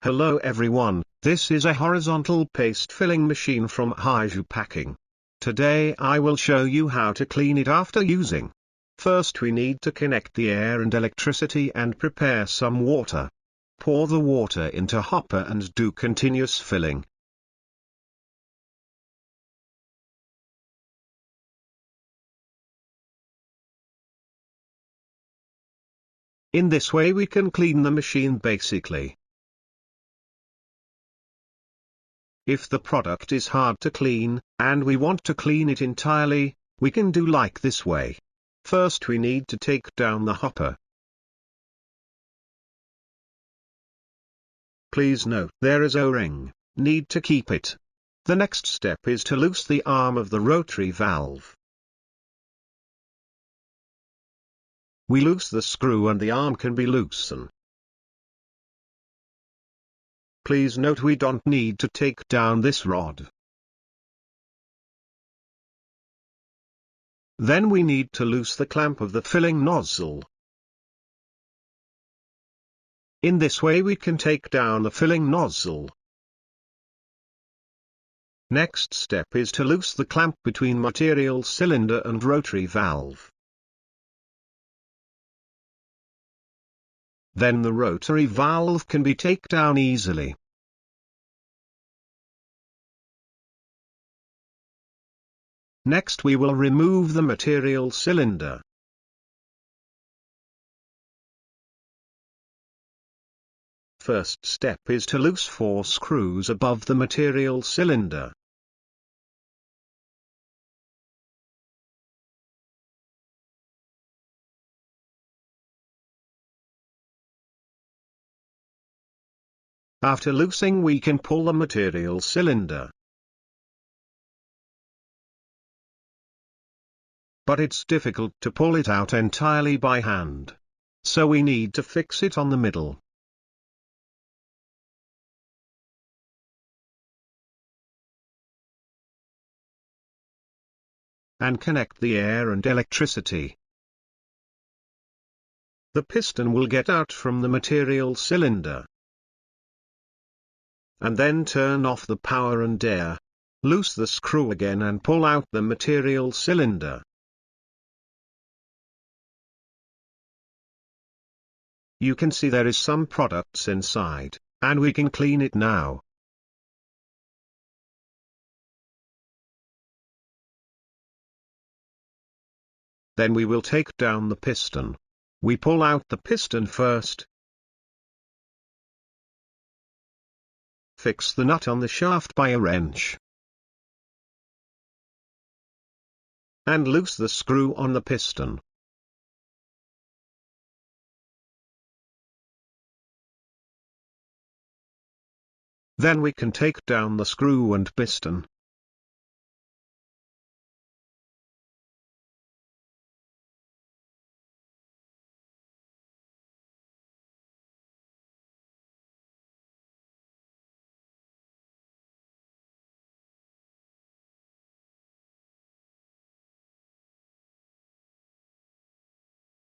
Hello everyone, this is a horizontal paste filling machine from Haiju Packing. Today I will show you how to clean it after using. First we need to connect the air and electricity and prepare some water. Pour the water into hopper and do continuous filling. In this way we can clean the machine basically. If the product is hard to clean, and we want to clean it entirely, we can do like this way. First we need to take down the hopper. Please note there is O-ring, need to keep it. The next step is to loose the arm of the rotary valve. We loose the screw and the arm can be loosened. Please note we don't need to take down this rod. Then we need to loose the clamp of the filling nozzle. In this way we can take down the filling nozzle. Next step is to loose the clamp between material cylinder and rotary valve. Then the rotary valve can be taken down easily. Next we will remove the material cylinder. First step is to loose 4 screws above the material cylinder. After loosing we can pull the material cylinder. But it's difficult to pull it out entirely by hand. So we need to fix it on the middle. And connect the air and electricity. The piston will get out from the material cylinder. And then turn off the power and air. Loose the screw again and pull out the material cylinder. You can see there is some products inside, and we can clean it now. Then we will take down the piston. We pull out the piston first. Fix the nut on the shaft by a wrench. And loose the screw on the piston. Then we can take down the screw and piston.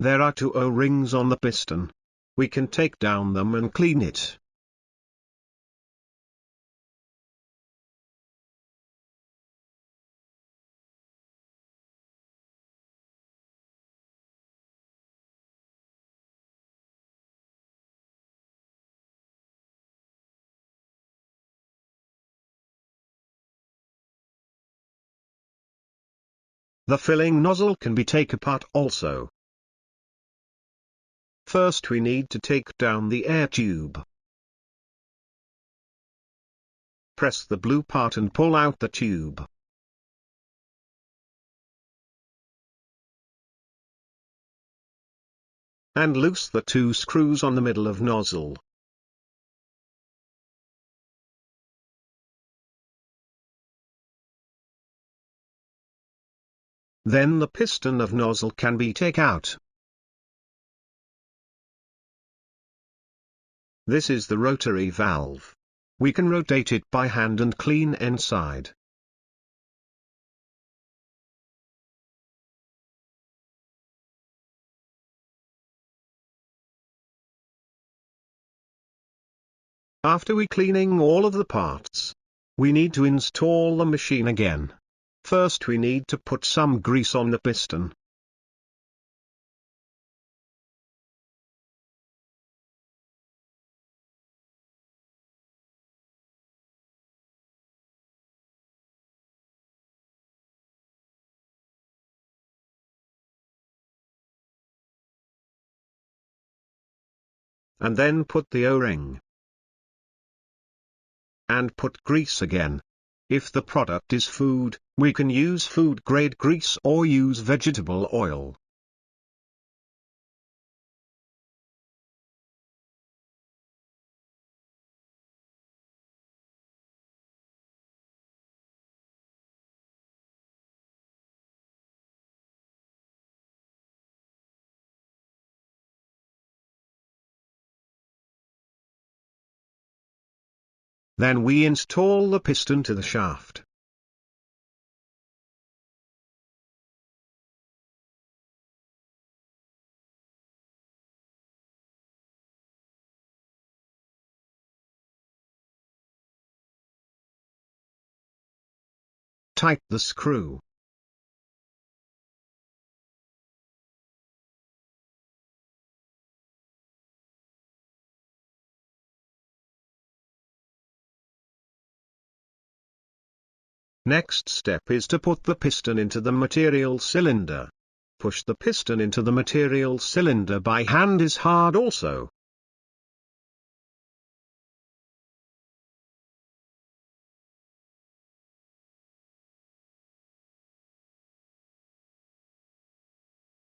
There are 2 O-rings on the piston. We can take down them and clean it. The filling nozzle can be taken apart also. First we need to take down the air tube. Press the blue part and pull out the tube. And loose the 2 screws on the middle of nozzle. Then the piston of nozzle can be taken out. This is the rotary valve. We can rotate it by hand and clean inside. After we cleaning all of the parts, we need to install the machine again. First we need to put some grease on the piston. And then put the O-ring. And put grease again. If the product is food, we can use food-grade grease or use vegetable oil. Then we install the piston to the shaft. Tighten the screw. Next step is to put the piston into the material cylinder. Push the piston into the material cylinder by hand is hard also.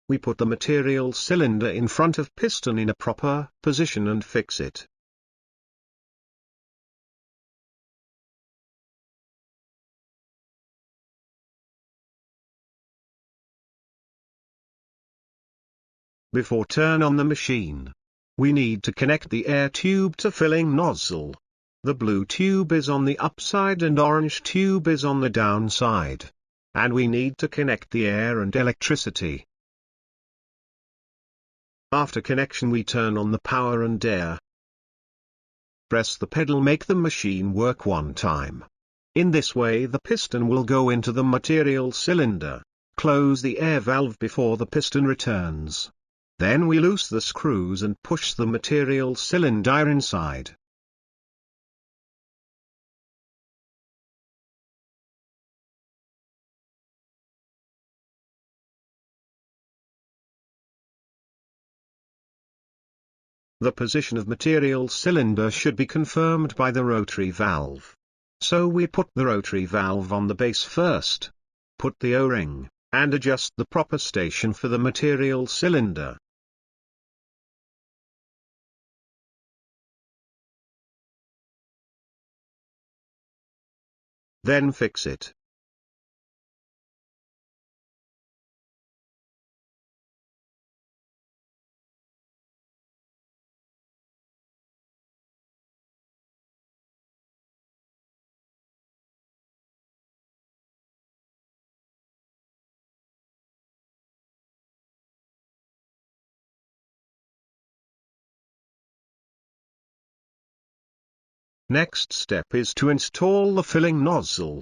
We put the material cylinder in front of piston in a proper position and fix it. Before turn on the machine, we need to connect the air tube to filling nozzle. The blue tube is on the upside and orange tube is on the downside. And we need to connect the air and electricity. After connection we turn on the power and air. Press the pedal, make the machine work one time. In this way the piston will go into the material cylinder. Close the air valve before the piston returns. Then we loose the screws and push the material cylinder inside. The position of material cylinder should be confirmed by the rotary valve. So we put the rotary valve on the base first. Put the O-ring, and adjust the proper station for the material cylinder. Then fix it. Next step is to install the filling nozzle.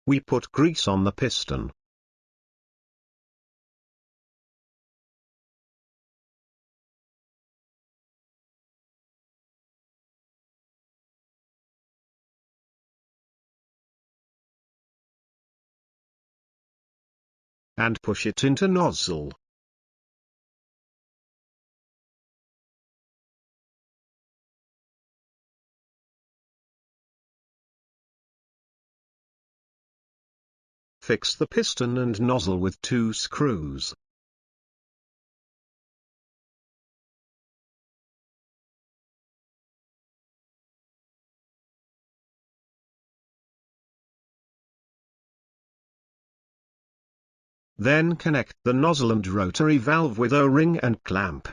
We put grease on the piston. And push it into nozzle. Fix the piston and nozzle with 2 screws. Then connect the nozzle and rotary valve with O-ring and clamp.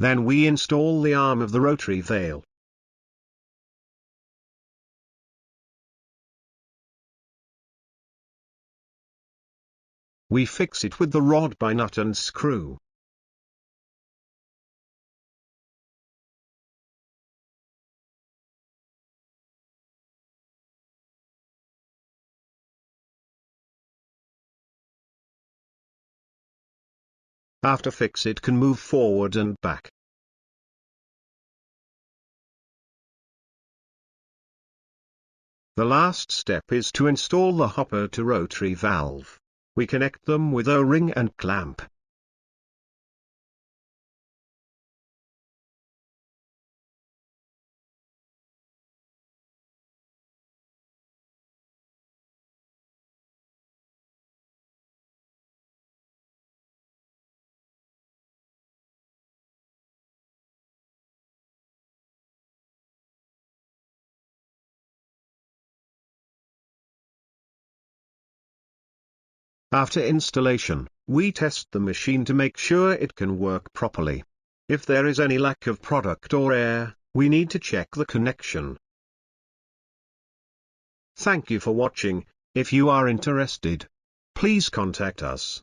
Then we install the arm of the rotary valve. We fix it with the rod by nut and screw. After fix it can move forward and back. The last step is to install the hopper to rotary valve. We connect them with O-ring and clamp. After installation, we test the machine to make sure it can work properly. If there is any lack of product or air, we need to check the connection. Thank you for watching. If you are interested, please contact us.